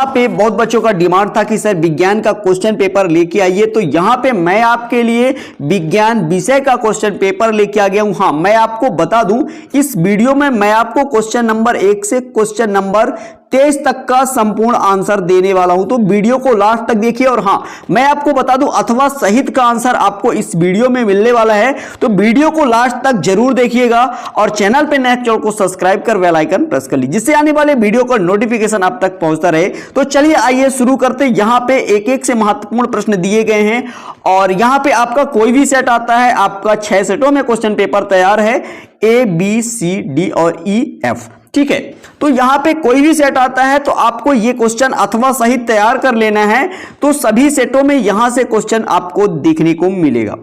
यहाँ पे बहुत बच्चों का डिमांड था कि सर विज्ञान का क्वेश्चन पेपर लेके आइए, तो यहाँ पे मैं आपके लिए विज्ञान विषय का क्वेश्चन पेपर लेके आ गया हूँ। हाँ, मैं आपको बता दूं, इस वीडियो में मैं आपको क्वेश्चन नंबर 1 से क्वेश्चन नंबर 23 तक का संपूर्ण आंसर देने वाला हूं, तो वीडियो को लास्ट तक देखिए। और हां, मैं आपको बता दूं अथवा सहित का आंसर आपको इस वीडियो में मिलने वाला है, तो वीडियो को लास्ट तक जरूर देखिएगा और चैनल पे नए चैनल को सब्सक्राइब कर बेल आइकन प्रेस कर लीजिए, जिससे आने वाले वीडियो का नोटिफिकेशन आप तक पहुंचता रहे। तो चलिए आइए शुरू करते हैं। यहां पे एक एक से महत्वपूर्ण प्रश्न दिए गए हैं और यहां पे आपका कोई भी सेट आता है, आपका 6 सेटों में क्वेश्चन पेपर तैयार है, A B C D और E F। ठीक है, तो यहां पे कोई भी सेट आता है तो आपको ये क्वेश्चन अथवा सहित तैयार कर लेना है, तो सभी सेटों में यहां से क्वेश्चन आपको देखने को मिलेगा।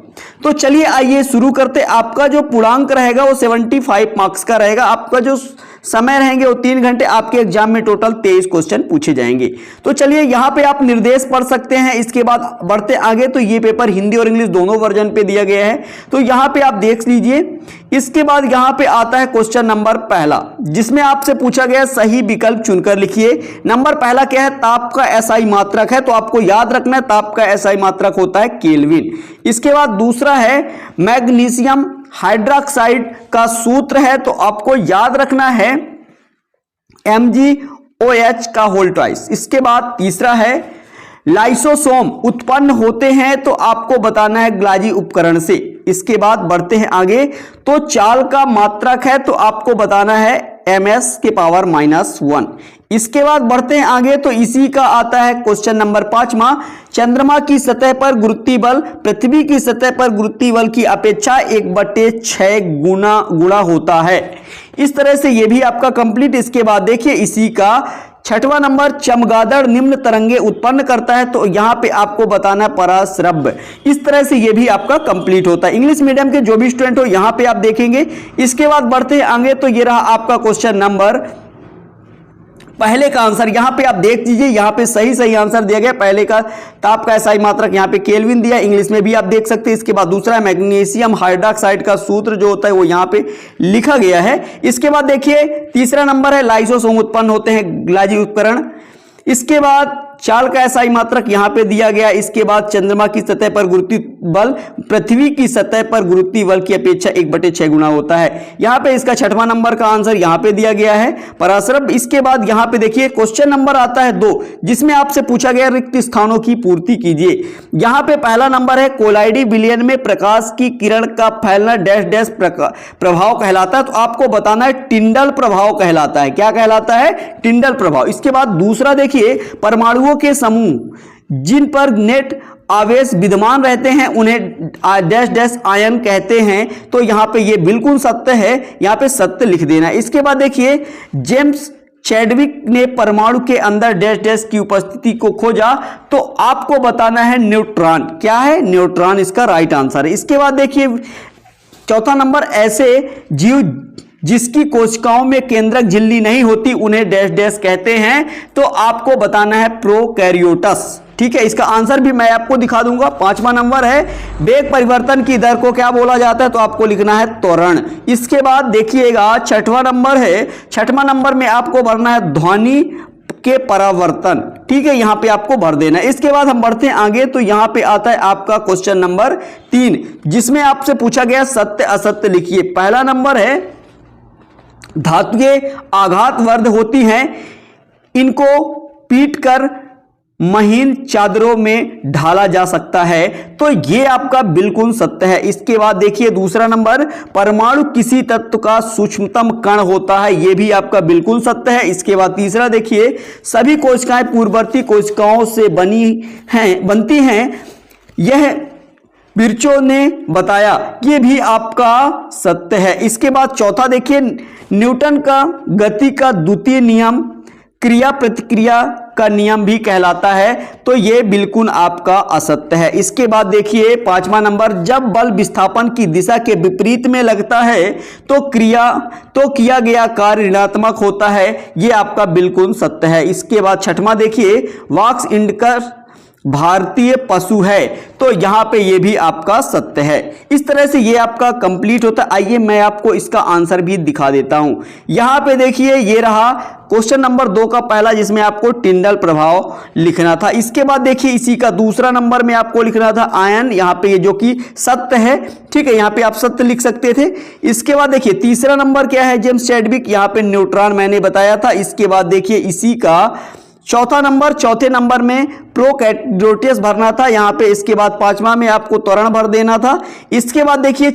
तो चलिए आइए शुरू करते। आपका जो पूर्णांक रहेगा वो 75 मार्क्स का रहेगा। आपका जो समय रहेंगे वो 3 घंटे। आपके एग्जाम में टोटल 23 क्वेश्चन पूछे जाएंगे। तो चलिए यहाँ पे आप निर्देश पढ़ सकते हैं। इसके बाद बढ़ते आगे, तो ये पेपर हिंदी और इंग्लिश दोनों वर्जन पे दिया गया है, तो यहाँ पे आप देख लीजिए। इसके बाद यहाँ पे आता है क्वेश्चन नंबर पहला, जिसमें आपसे पूछा गया सही विकल्प चुनकर लिखिए। नंबर पहला क्या है? ताप का एसआई मात्रक है, तो आपको याद रखना है ताप का एसआई मात्रक होता है केल्विन। इसके बाद दूसरा है मैग्नीशियम हाइड्रोक्साइड का सूत्र है, तो आपको याद रखना है MgOH का होल ट्वाइस। इसके बाद तीसरा है लाइसोसोम उत्पन्न होते हैं, तो आपको बताना है ग्लाजी उपकरण से। इसके बाद बढ़ते हैं आगे, तो चाल का मात्रक है, तो आपको बताना है ms⁻⁻1। इसके बाद बढ़ते हैं आगे, तो इसी का आता है क्वेश्चन नंबर 5वां, चंद्रमा की सतह पर गुरुत्वीय बल पृथ्वी की सतह पर गुरुत्वीय बल की अपेक्षा 1/6 गुना होता है। इस तरह से ये भी आपका कंप्लीट। इसके बाद देखिए इसी का 6वां नंबर, चमगादड़ निम्न तरंगे उत्पन्न करता है, तो यहां पे आपको बताना पराश्रव्य। इस तरह से ये भी आपका कंप्लीट होता है। इंग्लिश मीडियम के जो भी स्टूडेंट हो यहां पे आप देखेंगे। इसके बाद बढ़ते हैं आगे, तो ये रहा आपका क्वेश्चन नंबर पहले का आंसर। यहां पे आप देख लीजिए, यहां पे सही आंसर दिया गया। पहले का ताप का एसआई मात्रक यहां पे केल्विन दिया, इंग्लिश में भी आप देख सकते हैं। इसके बाद दूसरा है मैग्नीशियम हाइड्रोक्साइड का सूत्र जो होता है वो यहां पे लिखा गया है। इसके बाद देखिए तीसरा नंबर है लाइसोसोम उत्पन्न होते हैं ग्लाजी उपकरण। इसके बाद चाल का एसआई मात्रक यहां पे दिया गया। इसके बाद चंद्रमा की सतह पर गुरुत्वीय बल पृथ्वी की सतह पर गुरुत्वीय बल की अपेक्षा 1/6 गुना होता है। यहां पे इसका 6वां नंबर का आंसर यहां पे दिया गया है पराश्रव्य। इसके बाद यहां पे देखिए क्वेश्चन नंबर आता है 2, जिसमें आपसे पूछा गया रिक्त स्थानों की पूर्ति कीजिए। यहां पे पहला नंबर है कोलाइडी विलयन में प्रकाश की किरण का फैलना डैश डैश प्रभाव कहलाता है, तो आपको बताना है टिंडल प्रभाव कहलाता है। क्या कहलाता है? टिंडल प्रभाव। इसके बाद दूसरा देखिए परमाणुओं के समूह जिन पर नेट आवेश विद्यमान रहते हैं उन्हें डैश डैश आयन कहते हैं, तो यहां पे ये बिल्कुल सत्य है, यहां पे सत्य लिख देना। इसके बाद देखिए जेम्स चैडविक ने परमाणु के अंदर डैश डैश की उपस्थिति को खोजा, तो आपको बताना है न्यूट्रॉन। क्या है? न्यूट्रॉन इसका राइट आंसर है। इसके बाद देखिए चौथा नंबर, ऐसे जीव जिसकी कोशिकाओं में केंद्रक झिल्ली नहीं होती उन्हें डैश डैश कहते हैं, तो आपको बताना है प्रोकैरियोट्स। ठीक है, इसका आंसर भी मैं आपको दिखा दूंगा। 5वां नंबर है वेग परिवर्तन की दर को क्या बोला जाता है, तो आपको लिखना है त्वरण। इसके बाद देखिएगा 6वां नंबर है, 6वां नंबर में आपको भरना है ध्वनि के परावर्तन। ठीक है, यहां पे आपको भर देना है। इसके बाद हम बढ़ते हैं आगे, तो यहां पे आता है आपका क्वेश्चन नंबर 3, जिसमें आपसे पूछा गया सत्य असत्य लिखिए। पहला नंबर है धातुएं आघातवर्ध होती हैं, इनको पीटकर महीन चादरों में ढाला जा सकता है, तो ये आपका बिल्कुल सत्य है। इसके बाद देखिए दूसरा नंबर, परमाणु किसी तत्व का सूक्ष्मतम कण होता है, ये भी आपका बिल्कुल सत्य है। इसके बाद तीसरा देखिए सभी कोशिकाएं पूर्ववर्ती कोशिकाओं से बनती हैं, यह बिरचो ने बताया, ये भी आपका सत्य है। इसके बाद चौथा देखिए न्यूटन का गति का द्वितीय नियम क्रिया प्रतिक्रिया का नियम भी कहलाता है, तो ये बिल्कुल आपका असत्य है। इसके बाद देखिए 5वां नंबर, जब बल विस्थापन की दिशा के विपरीत में लगता है तो किया गया कार्य ऋणात्मक होता है, ये आपका बिल्कुल सत्य है। इसके बाद 6वां देखिए वाक्स इंडकर भारतीय पशु है, तो यहां पे ये भी आपका सत्य है। इस तरह से ये आपका कंप्लीट होता है। आइए मैं आपको इसका आंसर भी दिखा देता हूं। यहां पे देखिए ये रहा क्वेश्चन नंबर 2 का पहला, जिसमें आपको टिंडल प्रभाव लिखना था। इसके बाद देखिए इसी का दूसरा नंबर में आपको लिखना था आयन, यहां पे ये जो कि सत्य है, ठीक है, यहां पे आप सत्य लिख सकते थे। इसके बाद देखिए तीसरा नंबर क्या है, जेम्स चैडविक, यहां पे न्यूट्रॉन मैंने बताया था। इसके बाद देखिए इसी का चौथे नंबर में प्रोकैरियोट्स भरना था यहां पे। इसके बाद पांचवा में आपको त्वरण भर देना था। इसके बाद देखिए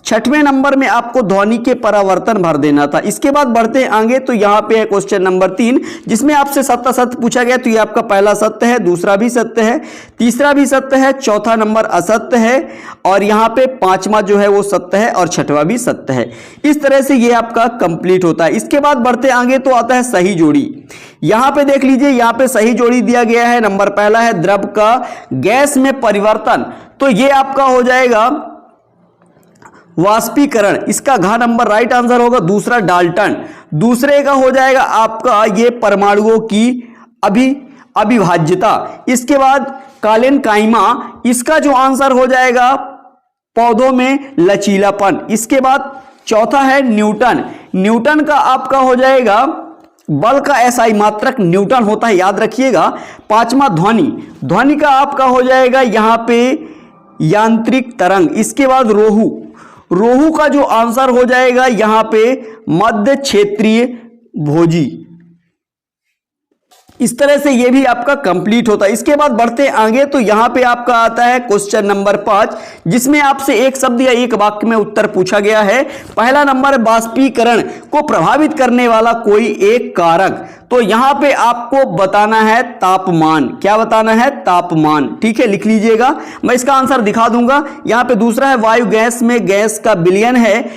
छठवें नंबर में आपको ध्वनि के परावर्तन भर देना था। इसके बाद बढ़ते हैं आगे, तो यहां पे है क्वेश्चन नंबर 3, जिसमें आपसे सत्य असत्य पूछा गया। तो ये आपका पहला सत्य है, दूसरा भी सत्य है, तीसरा भी सत्य है, चौथा नंबर असत्य है, और यहां पे पांचवा जो है वो सत्य है, और छठवां भी सत्य है। इस तरह से ये आपका कंप्लीट होता है। इसके बाद बढ़ते आगे तो आता है सही जोड़ी। यहां पे देख लीजिए, यहां पे सही जोड़ी दिया गया है। नंबर पहला है द्रव का गैस में परिवर्तन, तो ये आपका हो जाएगा वाष्पीकरण, इसका घ नंबर राइट आंसर होगा। दूसरा डाल्टन, दूसरे का हो जाएगा आपका ये परमाणुओं की अविभाज्यता। इसके बाद कालेनकाइमा, इसका जो आंसर हो जाएगा पौधों में लचीलापन। इसके बाद चौथा है न्यूटन का आपका हो जाएगा बल का एसआई मात्रक न्यूटन होता है, याद रखिएगा। पांचवा ध्वनि का आपका हो जाएगा यहां पे यांत्रिक तरंग। इसके बाद रोहू का जो आंसर हो जाएगा यहां पे मध्य क्षेत्रीय भोजी। इस तरह से ये भी आपका कंप्लीट होता है। इसके बाद बढ़ते आगे, तो यहां पे आपका आता है क्वेश्चन नंबर 5, जिसमें आपसे एक शब्द या एक वाक्य में उत्तर पूछा गया है। पहला नंबर वाष्पीकरण को प्रभावित करने वाला कोई एक कारक, तो यहां पे आपको बताना है तापमान। क्या बताना है? तापमान, ठीक है, लिख लीजिएगा। मैं इसका आंसर दिखा दूंगा। यहां पे दूसरा है वायु गैस में गैस का विलयन है,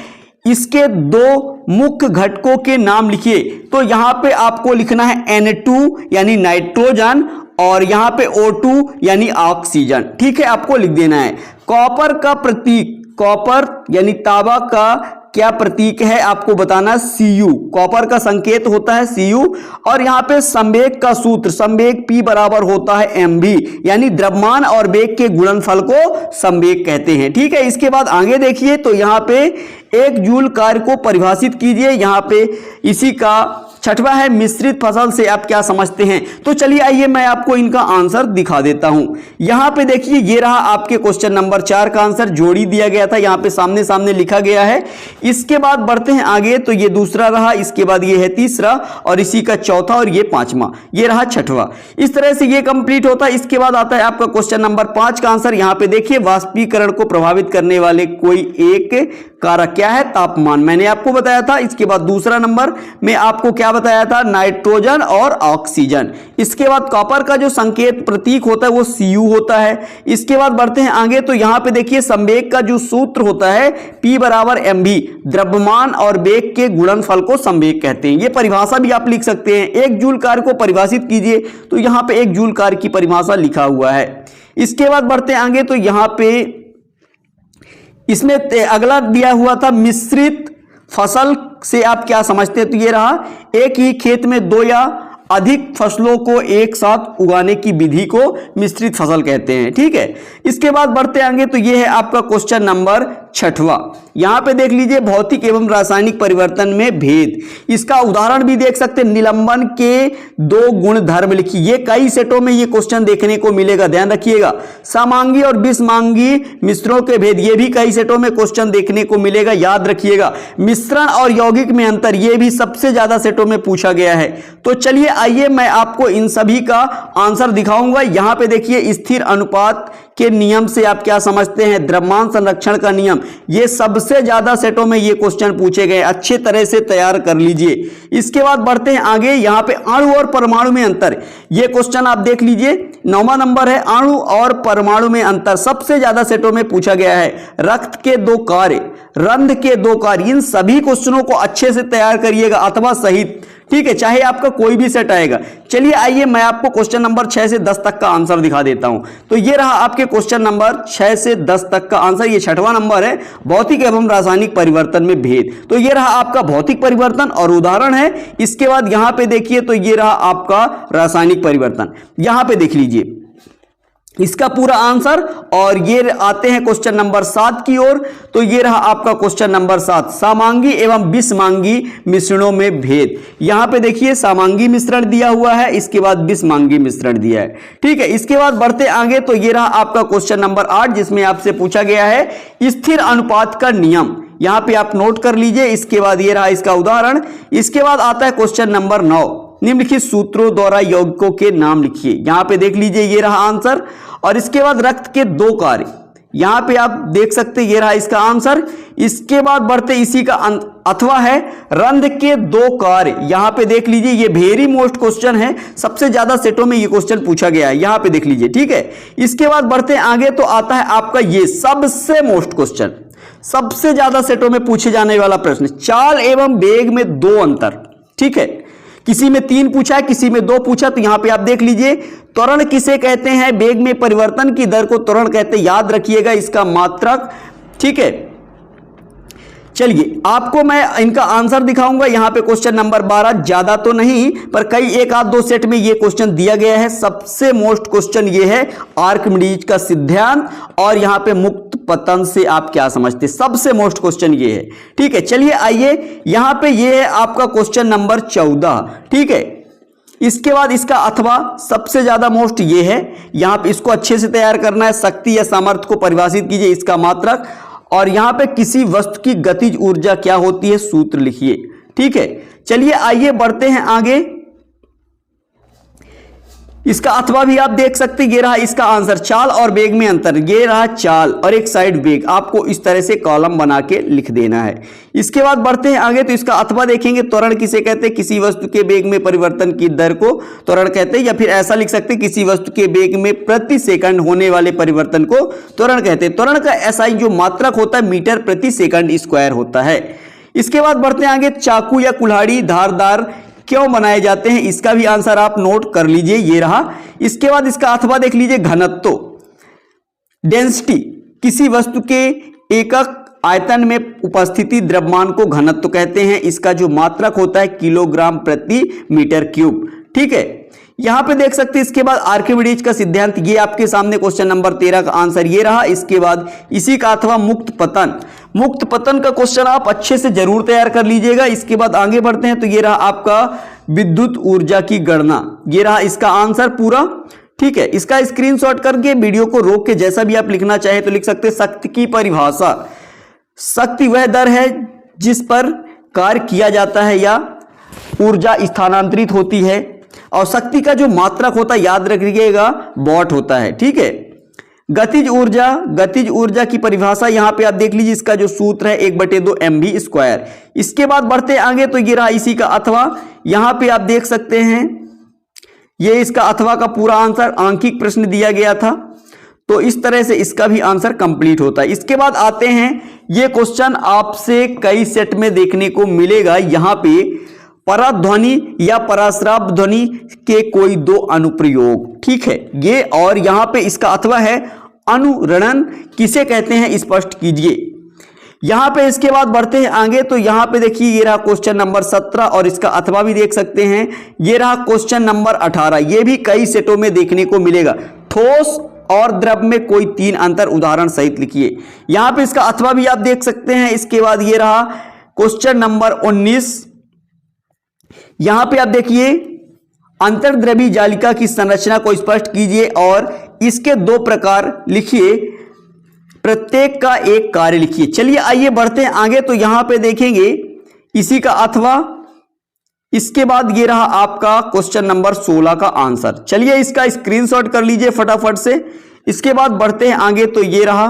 इसके 2 मुख्य घटकों के नाम लिखिए। तो यहां पे आपको लिखना है N2 यानी नाइट्रोजन, और यहां पे O2 यानी ऑक्सीजन, ठीक है, आपको लिख देना है। कॉपर का प्रतीक, कॉपर यानी तांबा का क्या प्रतीक है आपको बताना, Cu, कॉपर का संकेत होता है Cu। और यहां पे संवेग का सूत्र, संवेग P बराबर होता है mv, यानी द्रव्यमान और वेग के गुणनफल को संवेग कहते हैं, ठीक है। इसके बाद आगे देखिए, तो यहां पे एक जूल कार्य को परिभाषित कीजिए। यहां पे इसी का छठवां है मिश्रित फसल से आप क्या समझते हैं। तो चलिए आइए मैं आपको इनका आंसर दिखा देता हूं। यहां पे देखिए ये रहा आपके क्वेश्चन नंबर 4 का आंसर, जोड़ी दिया गया था, यहां पे सामने सामने लिखा गया है। इसके बाद बढ़ते हैं आगे, तो ये दूसरा रहा, इसके बाद ये है तीसरा, और इसी का चौथा, और ये पांचवा, ये रहा छठवां। इस तरह से ये कंप्लीट होता है। इसके बाद आता है आपका क्वेश्चन नंबर 5 का आंसर। यहां पे देखिए वाष्पीकरण को प्रभावित करने वाले कोई एक कारक क्या है, तापमान, मैंने आपको बताया था। इसके बाद दूसरा नंबर में आपको क्या बताया था, नाइट्रोजन और ऑक्सीजन। इसके बाद कॉपर का जो संकेत प्रतीक होता है वो Cu होता है। इसके बाद बढ़ते हैं आगे, तो यहां पे देखिए संवेग का जो सूत्र होता है P बराबर mv, द्रव्यमान और वेग के गुणनफल को संवेग कहते हैं। ये परिभाषा भी आप लिख सकते हैं। एक जूल कार्य को परिभाषित कीजिए, तो यहां पे एक जूल कार्य की परिभाषा लिखा हुआ है। इसके बाद बढ़ते हैं आगे, तो यहां पे इसमें अगला दिया हुआ था मिश्रित फसल से आप क्या समझते हैं। तो ये रहा एक ही खेत में 2 या अधिक फसलों को एक साथ उगाने की विधि को मिश्रित फसल कहते हैं, ठीक है। इसके बाद बढ़ते आगे, तो ये है आपका क्वेश्चन नंबर 6वां। यहां पे देख लीजिए भौतिक एवं रासायनिक परिवर्तन में भेद, इसका उदाहरण भी देख सकते हैं। निलंबन के 2 गुण धर्म लिखिए। ये कई सेटों में ये क्वेश्चन देखने को मिलेगा, ध्यान रखिएगा। समांगी और विषमांगी मिश्रणों के भेद, ये भी कई सेटों में क्वेश्चन देखने को मिलेगा, याद रखिएगा। मिश्रण और यौगिक में अंतर, ये भी सबसे ज्यादा सेटों में पूछा गया है। तो चलिए आइए मैं आपको इन सभी का आंसर दिखाऊंगा। यहां पे देखिए स्थिर अनुपात के नियम से आप क्या समझते हैं, द्रव्यमान संरक्षण का नियम, ये सबसे ज्यादा सेटों में ये क्वेश्चन पूछे गए, अच्छे तरह से तैयार कर लीजिए। इसके बाद बढ़ते हैं आगे, यहां पे अणु और परमाणु में अंतर, ये क्वेश्चन आप देख लीजिए। 9वां नंबर है अणु और परमाणु में अंतर, सबसे ज्यादा सेटों में पूछा गया है। रक्त के 2 कार्य, रंध्र के 2 कार्य, इन सभी क्वेश्चनों को अच्छे से तैयार करिएगा अथवा सहित, ठीक है, चाहे आपका कोई भी सेट आएगा। चलिए आइए मैं आपको क्वेश्चन नंबर 6 से 10 तक का आंसर दिखा देता हूं। तो ये रहा आपके क्वेश्चन नंबर 6 से 10 तक का आंसर। ये 6वां नंबर है, भौतिक एवं रासायनिक परिवर्तन में भेद। तो ये रहा आपका भौतिक परिवर्तन और उदाहरण है। इसके बाद यहां पे देखिए, तो ये रहा आपका रासायनिक परिवर्तन। यहां पे देख लीजिए, इसका पूरा आंसर। और ये आते हैं क्वेश्चन नंबर 7 की ओर। तो ये रहा आपका क्वेश्चन नंबर 7, सामांगी एवं विषमांगी मिश्रणों में भेद। यहां पे देखिए सामांगी मिश्रण दिया हुआ है, इसके बाद विषमांगी मिश्रण दिया है। ठीक है, इसके बाद बढ़ते आगे तो ये रहा आपका क्वेश्चन नंबर 8, जिसमें आपसे पूछा गया है स्थिर अनुपात का नियम। यहां पे आप नोट कर लीजिए। इसके बाद ये रहा इसका उदाहरण। इसके बाद आता है क्वेश्चन नंबर 9, निम्नलिखित सूत्रों द्वारा यौगिकों के नाम लिखिए। यहां पे देख लीजिए, ये रहा आंसर। और इसके बाद रक्त के 2 कार्य, यहां पे आप देख सकते हैं, ये रहा इसका आंसर। इसके बाद बढ़ते इसी का अथवा है रंध्र के 2 कार्य। यहां पे देख लीजिए, ये वेरी मोस्ट क्वेश्चन है, सबसे ज्यादा सेटों में ये क्वेश्चन पूछा गया है, यहां पे देख लीजिए। ठीक है, इसके बाद बढ़ते आगे तो आता है आपका ये सबसे मोस्ट क्वेश्चन, सबसे ज्यादा सेटों में पूछे जाने वाला प्रश्न, चाल एवं वेग में 2 अंतर। ठीक है, किसी में 3 पूछा है, किसी में 2 पूछा। तो यहां पे आप देख लीजिए, त्वरण किसे कहते हैं, वेग में परिवर्तन की दर को त्वरण कहते हैं, याद रखिएगा इसका मात्रक। ठीक है, चलिए आपको मैं इनका आंसर दिखाऊंगा। यहां पे क्वेश्चन नंबर 12, ज्यादा तो नहीं पर कई 1-2 सेट में ये क्वेश्चन दिया गया है। सबसे मोस्ट क्वेश्चन ये है आर्किमिडीज का सिद्धांत, और यहां पे मुक्त पतन से आप क्या समझते, सबसे मोस्ट क्वेश्चन ये है। ठीक है, चलिए आइए, यहां पे ये है आपका क्वेश्चन नंबर 14। ठीक है, इसके बाद इसका अथवा सबसे ज्यादा मोस्ट ये है, यहां पे इसको अच्छे से तैयार करना है। शक्ति या सामर्थ्य को परिभाषित कीजिए, इसका मात्रक। और यहां पे किसी वस्तु की गतिज ऊर्जा क्या होती है, सूत्र लिखिए। ठीक है, चलिए आइए बढ़ते हैं आगे। इसका अथवा भी आप देख सकते हैं, ये रहा इसका आंसर, चाल और वेग में अंतर। ये रहा चाल और एक साइड वेग, आपको इस तरह से कॉलम बना के लिख देना है। इसके बाद बढ़ते हैं आगे तो इसका अथवा देखेंगे, त्वरण किसे कहते हैं, किसी वस्तु के वेग में परिवर्तन की दर को त्वरण कहते हैं, या फिर ऐसा लिख सकते हैं, किसी वस्तु के वेग में प्रति सेकंड होने वाले परिवर्तन को त्वरण कहते हैं। त्वरण का एसआई जो मात्रक होता है मीटर प्रति सेकंड स्क्वायर होता है। इसके बाद बढ़ते हैं आगे, चाकू या कुल्हाड़ी धारदार क्यों बनाए जाते हैं, इसका भी आंसर आप नोट कर लीजिए, ये रहा। इसके बाद इसका अथवा देख लीजिए, घनत्व डेंसिटी, किसी वस्तु के एकक आयतन में उपस्थिति द्रव्यमान को घनत्व कहते हैं, इसका जो मात्रक होता है किलोग्राम प्रति मीटर क्यूब। ठीक है, यहां पे देख सकते हैं। इसके बाद आर्किमिडीज का सिद्धांत, ये आपके सामने क्वेश्चन नंबर 13 का आंसर ये रहा। इसके बाद इसी का अथवा मुक्त पतन, मुक्त पतन का क्वेश्चन आप अच्छे से जरूर तैयार कर लीजिएगा। इसके बाद आगे बढ़ते हैं तो ये रहा आपका विद्युत ऊर्जा की गणना, ये रहा इसका आंसर पूरा। ठीक है, इसका स्क्रीनशॉट करके वीडियो को रोक के जैसा भी आप लिखना चाहे तो लिख सकते हैं। शक्ति की परिभाषा, शक्ति वह दर है जिस पर कार्य किया जाता है या ऊर्जा स्थानांतरित होती है, और शक्ति का जो मात्रक होता है याद रखिएगा वॉट होता है। ठीक है, गतिज ऊर्जा, गतिज ऊर्जा की परिभाषा यहां पे आप देख लीजिए, इसका जो सूत्र है 1/2 mv²। इसके बाद बढ़ते आगे तो ये रहा इसी का अथवा, यहां पे आप देख सकते हैं, ये इसका अथवा का पूरा आंसर, आंकिक प्रश्न दिया गया था, तो इस तरह से इसका भी आंसर कंप्लीट होता है। इसके बाद आते हैं, ये क्वेश्चन आपसे कई सेट में देखने को मिलेगा। यहां पे पराध्वनि या पराश्राव ध्वनि के कोई 2 अनुप्रयोग। ठीक है, ये और यहां पे इसका अथवा है अनुरणन किसे कहते हैं, स्पष्ट कीजिए। यहां पे इसके बाद बढ़ते हैं आगे तो यहां पे देखिए, ये रहा क्वेश्चन नंबर 17 और इसका अथवा भी देख सकते हैं। ये रहा क्वेश्चन नंबर 18, ये भी कई सेटों में देखने को मिलेगा। ठोस और द्रव में कोई 3 अंतर उदाहरण सहित लिखिए। यहां पे इसका अथवा भी आप देख सकते हैं। इसके बाद ये रहा क्वेश्चन नंबर 19, यहां पे आप देखिए, अंतर्द्रवी जालिका की संरचना को स्पष्ट कीजिए और इसके 2 प्रकार लिखिए, प्रत्येक का एक कार्य लिखिए। चलिए आइए बढ़ते हैं आगे तो यहां पे देखेंगे इसी का अथवा। इसके बाद ये रहा आपका क्वेश्चन नंबर 16 का आंसर। चलिए इसका स्क्रीनशॉट कर लीजिए फटाफट से। इसके बाद बढ़ते हैं आगे तो ये रहा,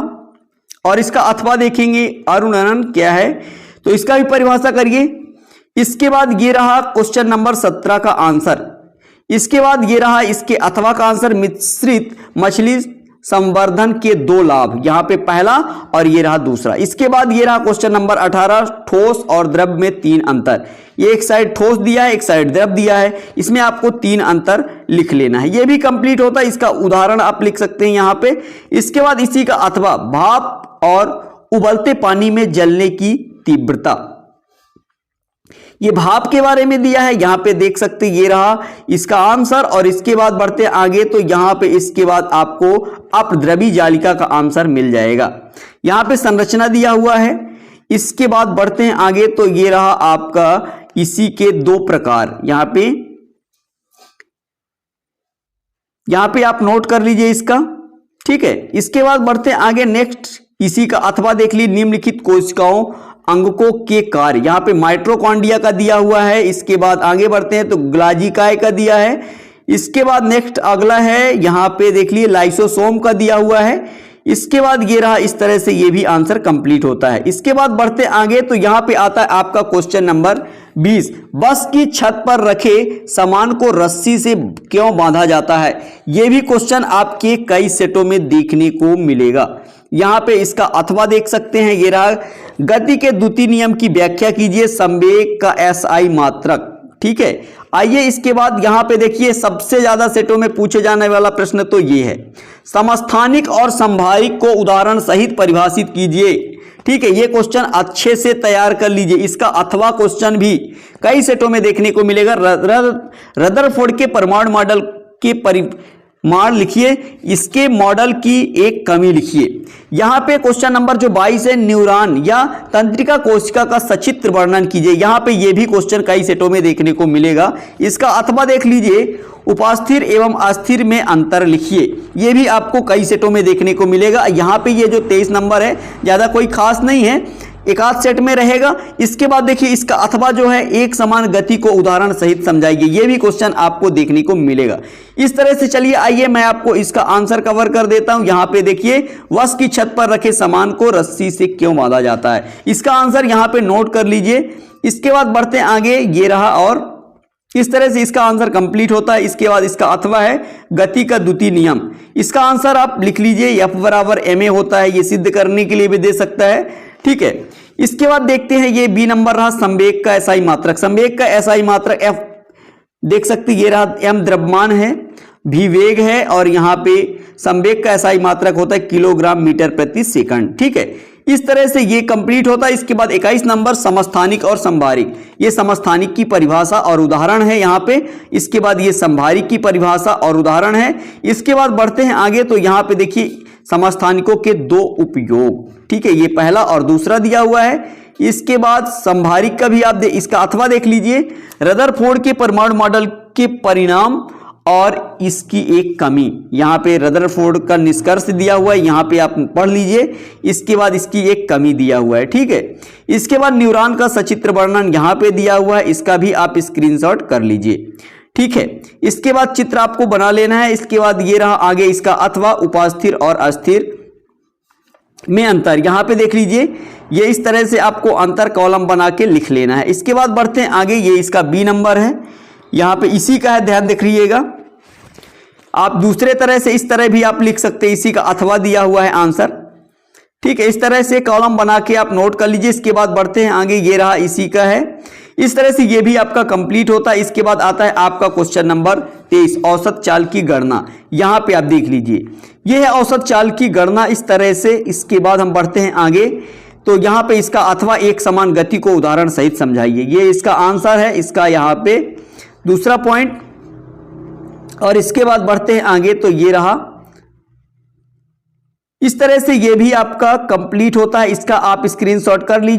और इसका अथवा देखेंगे अनुरणन क्या है, तो इसका भी परिभाषा करिए। इसके बाद ये रहा क्वेश्चन नंबर 17 का आंसर। इसके बाद ये रहा इसके अथवा का आंसर, मिश्रित मछली संवर्धन के 2 लाभ, यहां पे पहला और ये रहा दूसरा। इसके बाद ये रहा क्वेश्चन नंबर 18, ठोस और द्रव में 3 अंतर। ये एक साइड ठोस दिया है, एक साइड द्रव दिया है, इसमें आपको 3 अंतर लिख लेना है। ये भी कंप्लीट होता है, इसका उदाहरण आप लिख सकते हैं यहां पे। इसके बाद इसी का अथवा, भाप और उबलते पानी में जलने की तीव्रता, ये भाप के बारे में दिया है, यहां पे देख सकते ये रहा इसका आंसर। और इसके बाद बढ़ते आगे तो यहां पे इसके बाद आपको अपद्रवी जालिका का आंसर मिल जाएगा। यहां पे संरचना दिया हुआ है। इसके बाद बढ़ते हैं आगे तो ये रहा आपका इसी के दो प्रकार, यहां पे आप नोट कर लीजिए इसका, ठीक है। इसके बाद बढ़ते हैं आगे, नेक्स्ट इसी का अथवा देख लीजिए, निम्नलिखित कोशिकाओं अंगकों के कार्य, यहां पे माइटोकॉन्ड्रिया का दिया हुआ है। इसके बाद आगे बढ़ते हैं तो ग्लाजिकाए का दिया है। इसके बाद नेक्स्ट अगला है, यहां पे देख लीजिए लाइसोसोम का दिया हुआ है। इसके बाद ये रहा, इस तरह से ये भी आंसर कंप्लीट होता है। इसके बाद बढ़ते आगे तो यहां पे आता है आपका क्वेश्चन नंबर 20, बस की छत पर रखे सामान को रस्सी से क्यों बांधा जाता है। यह भी क्वेश्चन आपके कई सेटों में देखने को मिलेगा। यहां पे इसका अथवा देख सकते हैं, ये रहा, गति के द्वितीय नियम की व्याख्या कीजिए, संवेग का एसआई मात्रक, ठीक है। आइए इसके बाद यहां पे देखिए सबसे ज्यादा सेटों में पूछे जाने वाला प्रश्न तो ये है, समस्थानिक और संभारिक को उदाहरण सहित परिभाषित कीजिए, ठीक है। ये क्वेश्चन अच्छे से तैयार कर लीजिए। इसका अथवा क्वेश्चन भी कई सेटों में देखने को मिलेगा। रदरफोर्ड के परमाणु मॉडल के परिमाण लिखिए, इसके मॉडल की एक कमी लिखिए। यहां पे क्वेश्चन नंबर जो 22 है, न्यूरॉन या तंत्रिका कोशिका का सचित्र वर्णन कीजिए। यहां पे ये भी क्वेश्चन कई सेटों में देखने को मिलेगा। इसका अथवा देख लीजिए, उपास्थिर एवं अस्थिर में अंतर लिखिए। ये भी आपको कई सेटों में देखने को मिलेगा। यहां पे ये जो 23 नंबर है ज्यादा कोई खास नहीं है, एक आध सेट में रहेगा। इसके बाद देखिए इसका अथवा जो है, एक समान गति को उदाहरण सहित समझाइए। ये भी क्वेश्चन आपको देखने को मिलेगा। इस तरह से चलिए आइए मैं आपको इसका आंसर कवर कर देता हूं। यहां पे देखिए, बस की छत पर रखे सामान को रस्सी से क्यों बांधा जाता है, इसका आंसर यहां पे नोट कर लीजिए। इसके बाद बढ़ते आगे, ये रहा, और इस तरह से इसका आंसर कंप्लीट होता है। इसके बाद इसका अथवा है गति का द्वितीय नियम। इसका आंसर आप लिख लीजिए, F बराबर ma होता है। ये सिद्ध करने के लिए भी दे सकता है, ठीक है। इसके बाद देखते हैं, ये बी नंबर रहा, संवेग का एसआई मात्रक। संवेग का एसआई मात्रक F देख सकते, ये रहा, m द्रव्यमान है, v वेग है, और यहां पे संवेग का एसआई मात्रक होता है किलोग्राम मीटर प्रति सेकंड, ठीक है। इस तरह से ये कंप्लीट होता है। इसके बाद 21 नंबर, समस्थानिक और संभारिक। ये समस्थानिक की परिभाषा और उदाहरण है यहां पे। इसके बाद ये संभारिक की परिभाषा और उदाहरण है। इसके बाद बढ़ते हैं आगे तो यहां पे देखिए समस्थानिकों के दो उपयोग, ठीक है, ये पहला और दूसरा दिया हुआ है। इसके बाद संभारिक का भी आप इसका अथवा देख लीजिए, रदरफोर्ड के परमाणु मॉडल के परिणाम और इसकी एक कमी। यहां पे रदरफोर्ड का निष्कर्ष दिया हुआ है, यहां पे आप पढ़ लीजिए। इसके बाद इसकी एक कमी दिया हुआ है, ठीक है। इसके बाद न्यूरॉन का सचित्र वर्णन यहां पे दिया हुआ है, इसका भी आप स्क्रीनशॉट कर लीजिए, ठीक है। इसके बाद चित्र आपको बना लेना है। इसके बाद ये रहा आगे इसका अथवा, उपास्थिर और अस्थिर में अंतर। यहां पे देख लीजिए, ये इस तरह से आपको अंतर कॉलम बना के लिख लेना है। इसके बाद बढ़ते हैं आगे, ये इसका बी नंबर है, यहां पे इसी का है, ध्यान रखिएगा। आप दूसरे तरह से इस तरह भी आप लिख सकते हैं, इसी का अथवा दिया हुआ है आंसर, ठीक है। इस तरह से कॉलम बना के आप नोट कर लीजिए। इसके बाद बढ़ते हैं आगे, ये रहा इसी का है। इस तरह से ये भी आपका कंप्लीट होता है। इसके बाद आता है आपका क्वेश्चन नंबर 23, औसत चाल की गणना। यहां पे आप देख लीजिए, ये है औसत चाल की गणना, इस तरह से। इसके बाद हम बढ़ते हैं आगे तो यहां पे इसका अथवा, एक समान गति को उदाहरण सहित समझाइए। ये इसका आंसर है, इसका यहां पे दूसरा पॉइंट। और इसके बाद बढ़ते हैं आगे तो ये रहा, इस तरह से ये भी आपका कंप्लीट होता है। इसका आप स्क्रीनशॉट कर लीजिए।